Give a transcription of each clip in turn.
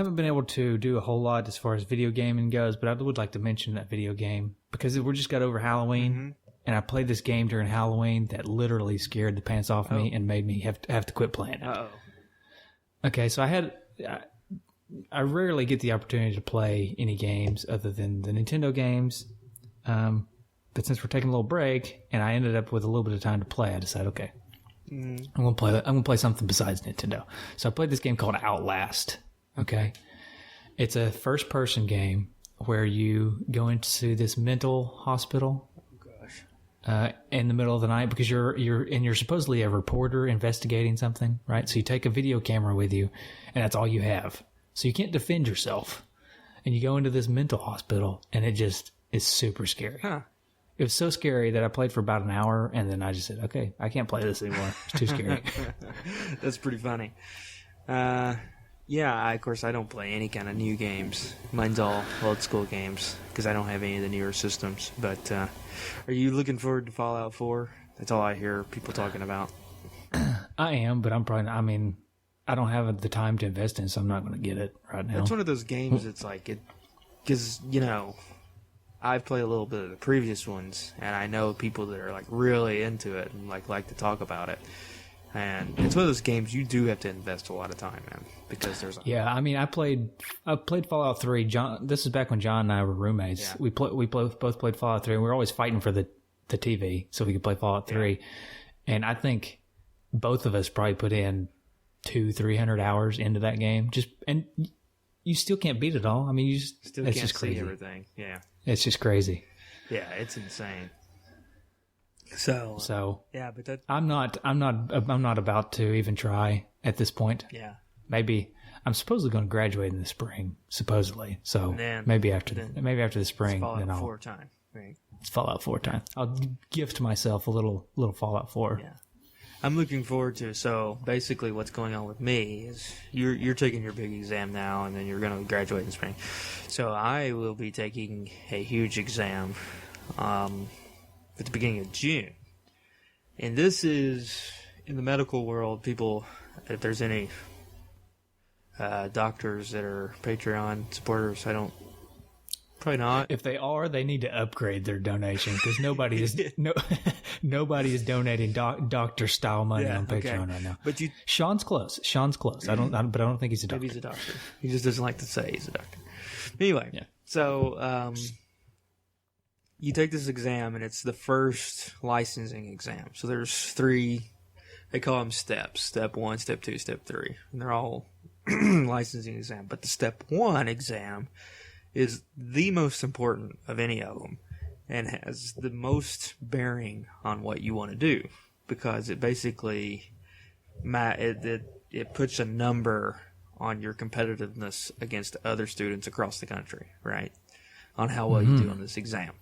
haven't been able to do a whole lot as far as video gaming goes, but I would like to mention that video game because we just got over Halloween, and I played this game during Halloween that literally scared the pants off me and made me have to quit playing it. Okay, so I rarely get the opportunity to play any games other than the Nintendo games. But since we're taking a little break, and I ended up with a little bit of time to play, I decided, okay, I'm gonna play something besides Nintendo. So I played this game called Outlast. Okay, it's a first-person game where you go into this mental hospital. In the middle of the night because you're supposedly a reporter investigating something, right? So you take a video camera with you, and that's all you have. So you can't defend yourself, and you go into this mental hospital, and it just is super scary. Huh. It was so scary that I played for about an hour, and then I just said, okay, I can't play this anymore. It's too scary. That's pretty funny. Yeah, of course, I don't play any kind of new games. Mine's all old school games because I don't have any of the newer systems. But are you looking forward to Fallout 4? That's all I hear people talking about. I am, but I'm probably not, I mean, I don't have the time to invest in it, so I'm not going to get it right now. It's one of those games it's like, because, you know, I've played a little bit of the previous ones, and I know people that are like really into it and like to talk about it. And it's one of those games you do have to invest a lot of time in because there's. Yeah, I mean, I played Fallout 3. John, this is back when John and I were roommates. Yeah. We both played Fallout 3, and we were always fighting for the TV so we could play Fallout 3. Yeah. And I think both of us probably put in 200-300 hours into that game. And you still can't beat it all. I mean, you still can't see everything. Yeah, it's just crazy. Yeah, it's insane. So yeah, but that I'm not about to even try at this point. Yeah, maybe I'm supposedly going to graduate in the spring, supposedly. So maybe after the spring, it's Fallout then 4 time. Right? It's Fallout 4 time. I'll gift myself a little Fallout 4. Yeah, I'm looking forward to it. So basically, what's going on with me is you're taking your big exam now, and then you're going to graduate in spring. So I will be taking a huge exam. At the beginning of June. And this is, in the medical world, people, if there's any doctors that are Patreon supporters, probably not. If they are, they need to upgrade their donation because nobody is donating doctor style money on Patreon right now. But Sean's close. But I don't think he's a doctor. Maybe he's a doctor. He just doesn't like to say he's a doctor. Anyway, so you take this exam, and it's the first licensing exam. So there's 3, they call them steps. Step 1, Step 2, Step 3. And they're all licensing exam. But the Step 1 exam is the most important of any of them and has the most bearing on what you want to do because it basically it puts a number on your competitiveness against other students across the country, right? On how well you do on this exam.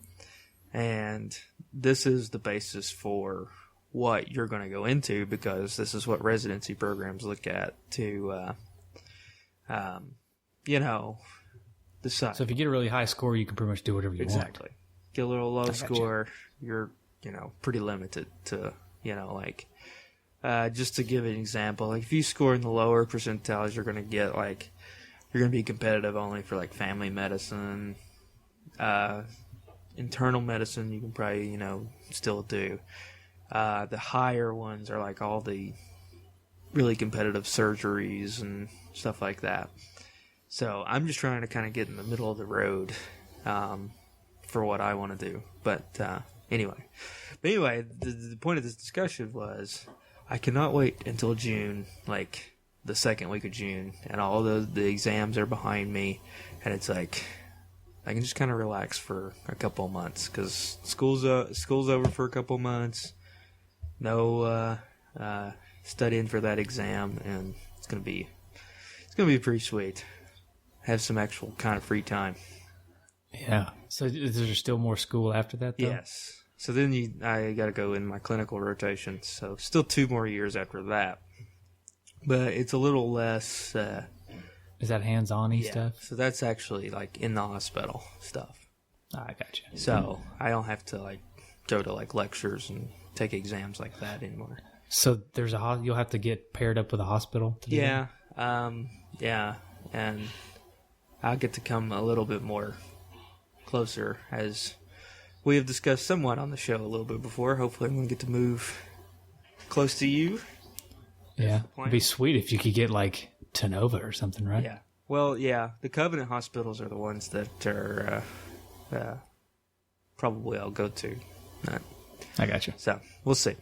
And this is the basis for what you're going to go into because this is what residency programs look at to, decide. So if you get a really high score, you can pretty much do whatever you want. Exactly. Get a little low score, you're, pretty limited to, just to give an example, like if you score in the lower percentiles, you're going to get you're going to be competitive only for family medicine, internal medicine you can probably, still do. The higher ones are all the really competitive surgeries and stuff like that. So I'm just trying to kind of get in the middle of the road for what I want to do. But anyway, the point of this discussion was I cannot wait until June, the second week of June, and all the exams are behind me, and it's I can just kind of relax for a couple of months because school's over for a couple of months. No studying for that exam, and it's gonna be pretty sweet. Have some actual kind of free time. Yeah. So is there still more school after that, though? Yes. So then I got to go in my clinical rotation. So still 2 more years after that, but it's a little less. Is that hands-on-y stuff? So that's actually in the hospital stuff. I gotcha. So I don't have to go to lectures and take exams like that anymore. So there's you'll have to get paired up with a hospital to do that? Yeah, and I'll get to come a little bit more closer, as we have discussed somewhat on the show a little bit before. Hopefully I'm going to get to move close to you. Yeah. It'd be sweet if you could get like Tenova or something, right? Yeah. Well, yeah, the Covenant hospitals are the ones that are probably I'll go to. I got you. So, we'll see.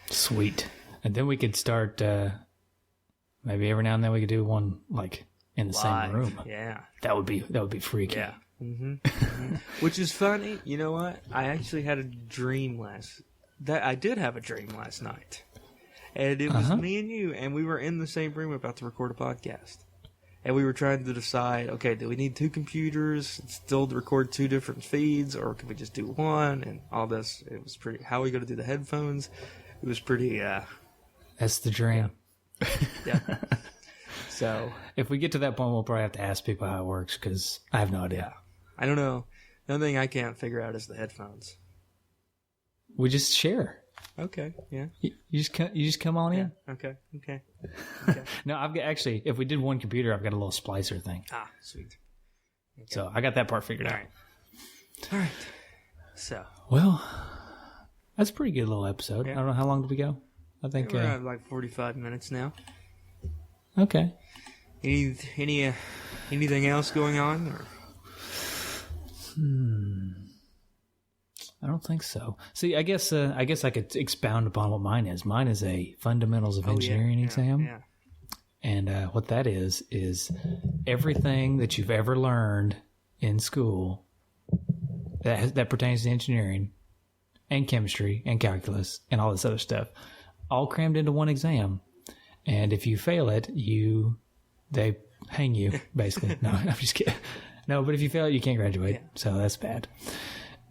Sweet. And then we could start, maybe every now and then we could do one like in the Live. same room. Yeah. That would be freaky. Yeah. Which is funny. You know what? I actually had a dream I did have a dream last night. And it was me and you, and we were in the same room about to record a podcast. And we were trying to decide, okay, do we need 2 computers still to record 2 different feeds, or can we just do one? And all this. It was pretty, how are we going to do the headphones? It was pretty, That's the dream. yeah. So, if we get to that point, we'll probably have to ask people how it works, because I have no idea. I don't know. The only thing I can't figure out is the headphones. We just share. Okay, yeah. You just come on in. Okay. No, I've got, actually, if we did one computer, I've got a little splicer thing. Ah, sweet. Okay. So I got that part figured out. All right. So. Well, that's a pretty good little episode. Yeah. I don't know, how long did we go? I think we're at like 45 minutes now. Okay. Anything else going on? Or? I don't think so. See, I guess I could expound upon what mine is. Mine is a fundamentals of engineering exam. Yeah. And what that is everything that you've ever learned in school that pertains to engineering and chemistry and calculus and all this other stuff, all crammed into one exam. And if you fail it, they hang you, basically. No, I'm just kidding. No, but if you fail it, you can't graduate. Yeah. So that's bad.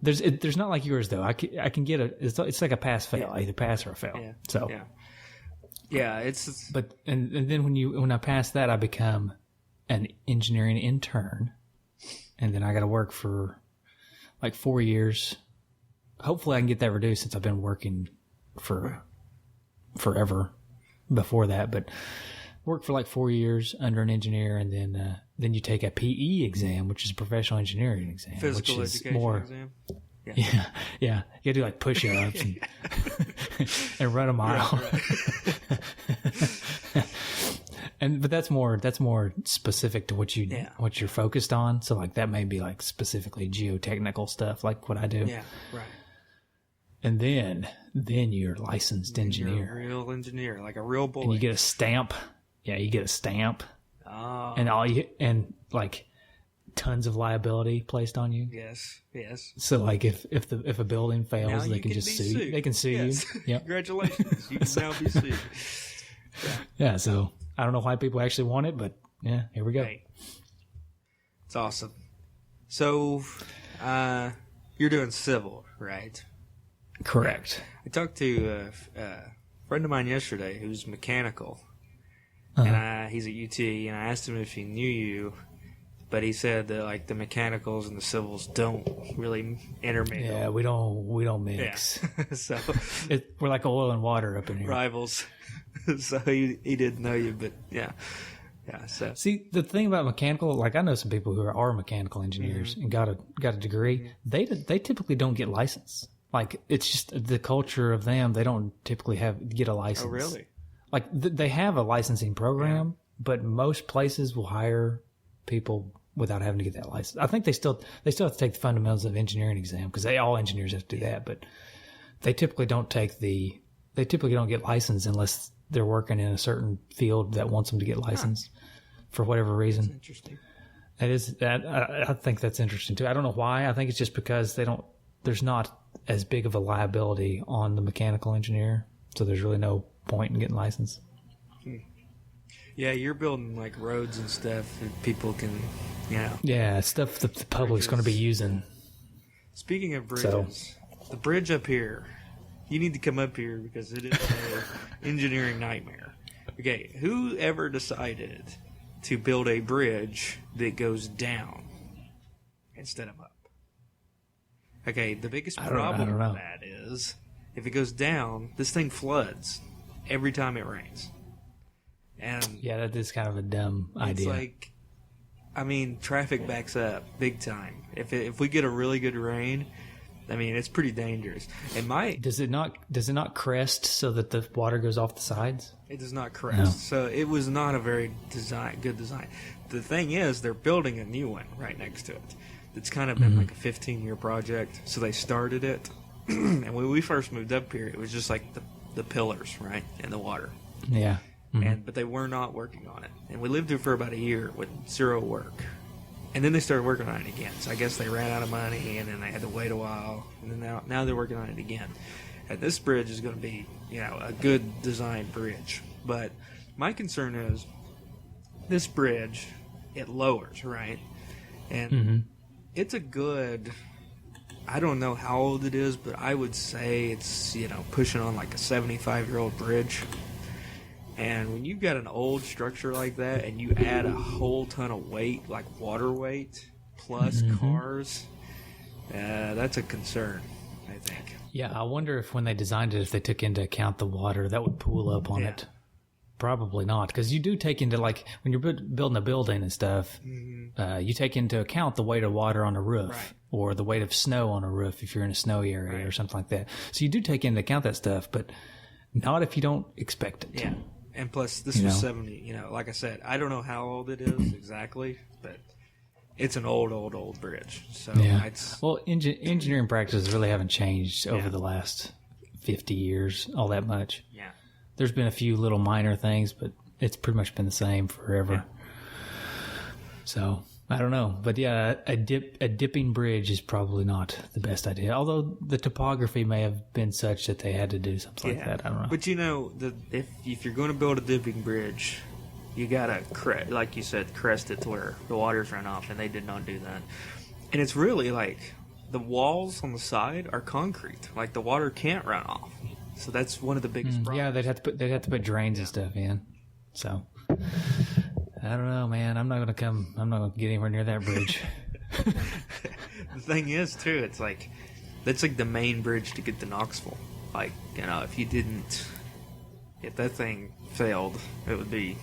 There's not like yours though. I can get it's like a pass fail, either pass or a fail. Yeah. So it's but and then when I pass that, I become an engineering intern, and then I got to work for like 4 years. Hopefully, I can get that reduced since I've been working for forever before that. But work for like 4 years under an engineer, and then you take a PE exam, which is a professional engineering exam, physical which is education more exam. Yeah. You gotta do like push-ups and run a mile. Right. But that's more specific to what you're focused on. So like that may be like specifically geotechnical stuff, like what I do. Yeah, right. And then you're a licensed engineer. You're a real engineer, like a real boy. And you get a stamp. Yeah, you get a stamp. Oh. And like tons of liability placed on you. Yes. So like if a building fails, they can just sue you. They can sue you. Yep. Congratulations. You can now be sued. Yeah, so I don't know why people actually want it, but yeah, here we go. Hey. It's awesome. So you're doing civil, right? Correct. I talked to a friend of mine yesterday who's mechanical. Uh-huh. And he's at UT, and I asked him if he knew you, but he said that like the mechanicals and the civils don't really intermingle. Yeah, we don't mix. Yeah. So we're like oil and water up in here. Rivals. So he didn't know you, but yeah. So see, the thing about mechanical, like I know some people who are mechanical engineers and got a degree. Mm-hmm. They typically don't get licensed. Like it's just the culture of them. They don't typically get a license. Oh, really? Like they have a licensing program, but most places will hire people without having to get that license. I think they still have to take the fundamentals of engineering exam because all engineers have to do that, but they typically don't get licensed unless they're working in a certain field that wants them to get licensed for whatever reason. That's interesting. I think that's interesting too. I don't know why. I think it's just because there's not as big of a liability on the mechanical engineer, so there's really no point in getting licensed. Yeah, you're building like roads and stuff that people can, Yeah, stuff that the public's going to be using. Speaking of bridges, the bridge up here, you need to come up here because it is an engineering nightmare. Okay, who ever decided to build a bridge that goes down instead of up? Okay, the biggest problem with that is if it goes down, this thing floods every time it rains. And yeah, that is kind of a dumb idea. It's like, I mean, traffic backs up big time. If we get a really good rain, I mean, it's pretty dangerous. Does it not crest so that the water goes off the sides? It does not crest. No. So it was not a very good design. The thing is, they're building a new one right next to it. It's kind of been like a 15-year project. So they started it, and when we first moved up here, it was just like the pillars, right, in the water. Yeah. But they were not working on it. And we lived here for about a year with zero work. And then they started working on it again. So I guess they ran out of money, and then they had to wait a while. And then now they're working on it again. And this bridge is going to be, a good designed bridge. But my concern is this bridge, it lowers, right? And it's a good, I don't know how old it is, but I would say it's, pushing on like a 75-year-old bridge. And when you've got an old structure like that and you add a whole ton of weight, like water weight, plus cars, that's a concern, I think. Yeah, I wonder if when they designed it, if they took into account the water that would pool up on it. Probably not, because you do take into, like, when you're building a building and stuff, you take into account the weight of water on a roof or the weight of snow on a roof if you're in a snowy area or something like that. So you do take into account that stuff, but not if you don't expect it. Yeah. And plus, this was 70, like I said, I don't know how old it is exactly, but it's an old bridge. So well, engineering practices really haven't changed over the last 50 years all that much. Yeah. There's been a few little minor things, but it's pretty much been the same forever. Yeah. So I don't know, but yeah, a dipping bridge is probably not the best idea. Although the topography may have been such that they had to do something like that. I don't know. But if you're going to build a dipping bridge, you gotta like you said, crest it to where the waters run off, and they did not do that. And it's really like the walls on the side are concrete, like the water can't run off. So that's one of the biggest problems. Yeah, they'd have to put drains and stuff in. So I don't know, man. I'm not gonna get anywhere near that bridge. The thing is, too, it's like that's like the main bridge to get to Knoxville. Like, if that thing failed, it would be